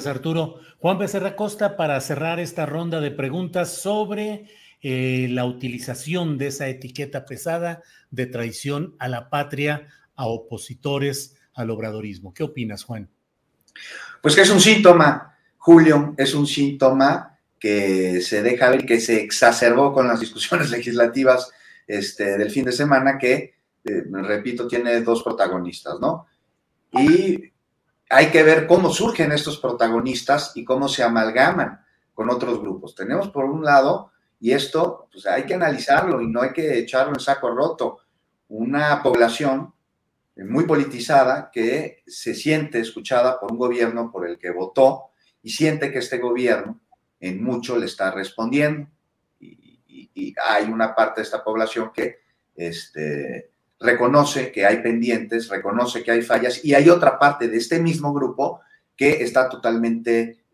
Arturo. Juan Becerra Costa, para cerrar esta ronda de preguntas sobre la utilización de esa etiqueta pesada de traición a la patria a opositores al obradorismo. ¿Qué opinas, Juan? Pues que es un síntoma, Julio, es un síntoma que se deja ver, que se exacerbó con las discusiones legislativas del fin de semana, que, repito, tiene dos protagonistas, ¿no? Y hay que ver cómo surgen estos protagonistas y cómo se amalgaman con otros grupos. Tenemos por un lado, y esto pues hay que analizarlo y no hay que echarlo en saco roto, una población muy politizada que se siente escuchada por un gobierno por el que votó y siente que este gobierno en mucho le está respondiendo. Y hay una parte de esta población que reconoce que hay pendientes, reconoce que hay fallas, y hay otra parte de este mismo grupo que está totalmente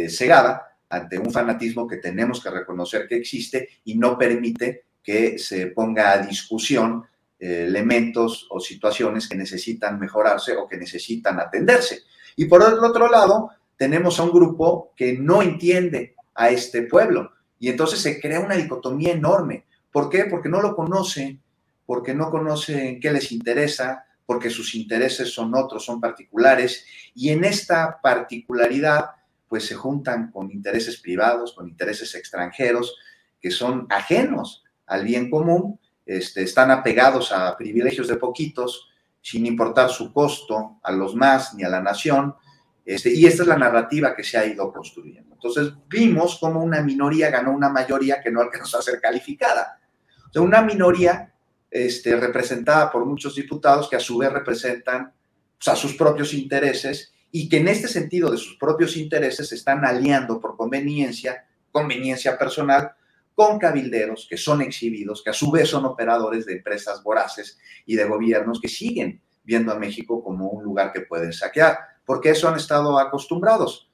cegada ante un fanatismo que tenemos que reconocer que existe y no permite que se ponga a discusión elementos o situaciones que necesitan mejorarse o que necesitan atenderse. Y por el otro lado, tenemos a un grupo que no entiende a este pueblo, y entonces se crea una dicotomía enorme. ¿Por qué? Porque no lo conoce, porque no conocen qué les interesa, porque sus intereses son otros, son particulares, y en esta particularidad pues se juntan con intereses privados, con intereses extranjeros que son ajenos al bien común, están apegados a privilegios de poquitos, sin importar su costo a los más ni a la nación, y esta es la narrativa que se ha ido construyendo. Entonces vimos cómo una minoría ganó una mayoría que no alcanzó a ser calificada. O sea, una minoría representada por muchos diputados que a su vez representan pues, a sus propios intereses, y que en este sentido de sus propios intereses se están aliando por conveniencia personal, con cabilderos que son exhibidos, que a su vez son operadores de empresas voraces y de gobiernos que siguen viendo a México como un lugar que pueden saquear, porque eso han estado acostumbrados.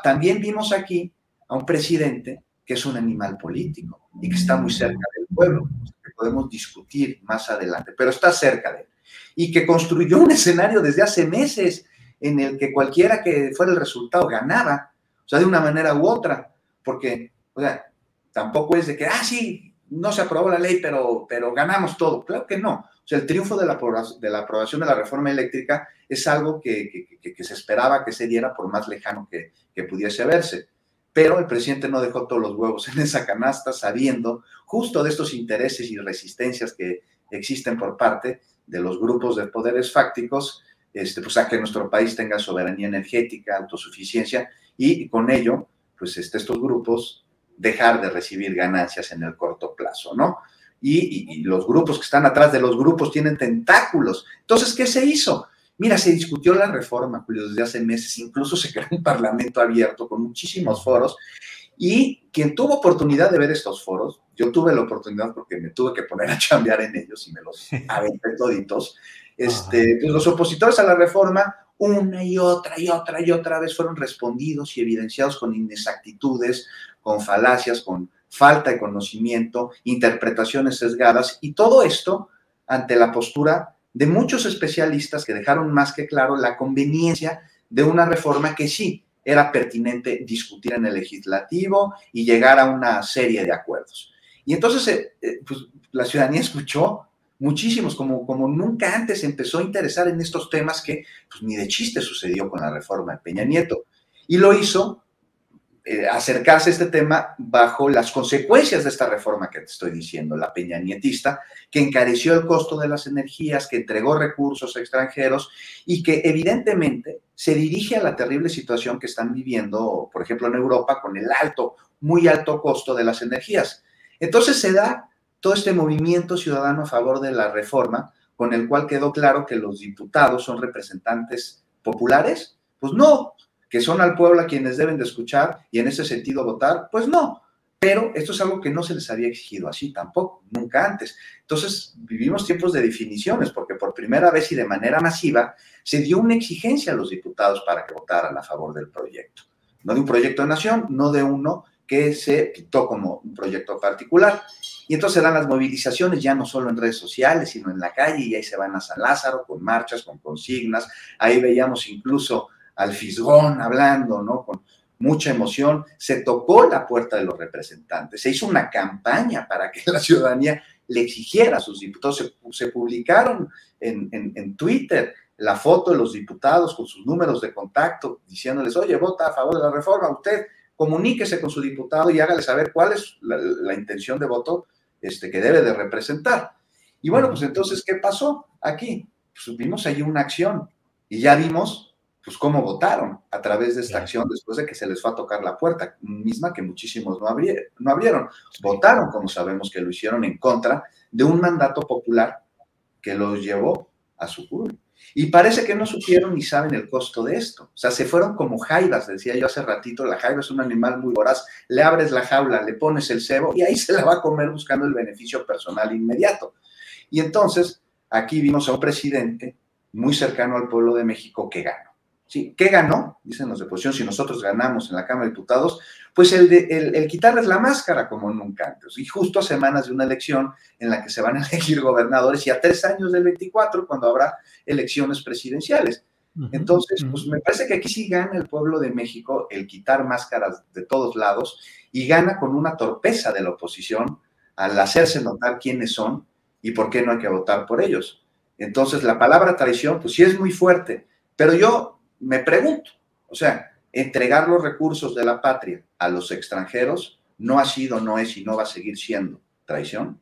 También vimos aquí a un presidente que es un animal político y que está muy cerca del pueblo, que podemos discutir más adelante, pero está cerca de él, y que construyó un escenario desde hace meses en el que cualquiera que fuera el resultado ganaba, o sea, de una manera u otra, porque, o sea, tampoco es de que, sí, no se aprobó la ley, pero ganamos todo. Claro que no. O sea, el triunfo de la aprobación de la reforma eléctrica es algo que se esperaba que se diera por más lejano que pudiese verse. Pero el presidente no dejó todos los huevos en esa canasta, sabiendo justo de estos intereses y resistencias que existen por parte de los grupos de poderes fácticos, pues a que nuestro país tenga soberanía energética, autosuficiencia, y con ello, pues estos grupos dejar de recibir ganancias en el corto plazo, ¿no? Y los grupos que están atrás de los grupos tienen tentáculos. Entonces, ¿qué se hizo? Mira, se discutió la reforma, Julio, desde hace meses, incluso se creó un parlamento abierto con muchísimos foros, y quien tuvo oportunidad de ver estos foros, yo tuve la oportunidad porque me tuve que poner a chambear en ellos y me los aventé toditos, pues los opositores a la reforma una y otra vez fueron respondidos y evidenciados con inexactitudes, con falacias, con falta de conocimiento, interpretaciones sesgadas, y todo esto ante la postura de muchos especialistas que dejaron más que claro la conveniencia de una reforma que sí era pertinente discutir en el legislativo y llegar a una serie de acuerdos. Y entonces pues, la ciudadanía escuchó muchísimos, como nunca antes empezó a interesar en estos temas que pues, ni de chiste sucedió con la reforma de Peña Nieto. Y lo hizo acercarse a este tema bajo las consecuencias de esta reforma que te estoy diciendo, la peñanietista, que encareció el costo de las energías, que entregó recursos extranjeros y que evidentemente se dirige a la terrible situación que están viviendo, por ejemplo, en Europa, con el muy alto costo de las energías. Entonces se da todo este movimiento ciudadano a favor de la reforma, con el cual quedó claro que los diputados son representantes populares. Pues no, que son al pueblo a quienes deben de escuchar y en ese sentido votar, pues no. Pero esto es algo que no se les había exigido así tampoco, nunca antes. Entonces vivimos tiempos de definiciones, porque por primera vez y de manera masiva se dio una exigencia a los diputados para que votaran a favor del proyecto. No de un proyecto de nación, no de uno que se pintó como un proyecto particular. Y entonces dan las movilizaciones ya no solo en redes sociales, sino en la calle, y ahí se van a San Lázaro con marchas, con consignas. Ahí veíamos incluso al fisgón hablando, ¿no? Con mucha emoción, se tocó la puerta de los representantes, se hizo una campaña para que la ciudadanía le exigiera a sus diputados, se publicaron en Twitter la foto de los diputados con sus números de contacto, diciéndoles, oye, vota a favor de la reforma, usted comuníquese con su diputado y hágale saber cuál es la intención de voto que debe de representar. Y bueno, pues entonces, ¿qué pasó aquí? Pues vimos allí una acción y ya vimos pues cómo votaron a través de esta acción después de que se les fue a tocar la puerta, misma que muchísimos no abrieron. Votaron, como sabemos que lo hicieron, en contra de un mandato popular que los llevó a su curul. Y parece que no supieron ni saben el costo de esto. O sea, se fueron como jaivas, decía yo hace ratito, la jaiva es un animal muy voraz, le abres la jaula, le pones el cebo y ahí se la va a comer buscando el beneficio personal inmediato. Y entonces, aquí vimos a un presidente muy cercano al pueblo de México que ganó. ¿Sí? ¿Qué ganó? Dicen los de oposición, si nosotros ganamos en la Cámara de Diputados, pues el quitarles la máscara como nunca antes. Y justo a semanas de una elección en la que se van a elegir gobernadores y a 3 años del 24, cuando habrá elecciones presidenciales. Entonces, pues me parece que aquí sí gana el pueblo de México el quitar máscaras de todos lados y gana con una torpeza de la oposición al hacerse notar quiénes son y por qué no hay que votar por ellos. Entonces, la palabra traición, pues sí es muy fuerte, pero yo me pregunto, o sea, entregar los recursos de la patria a los extranjeros no ha sido, no es y no va a seguir siendo traición.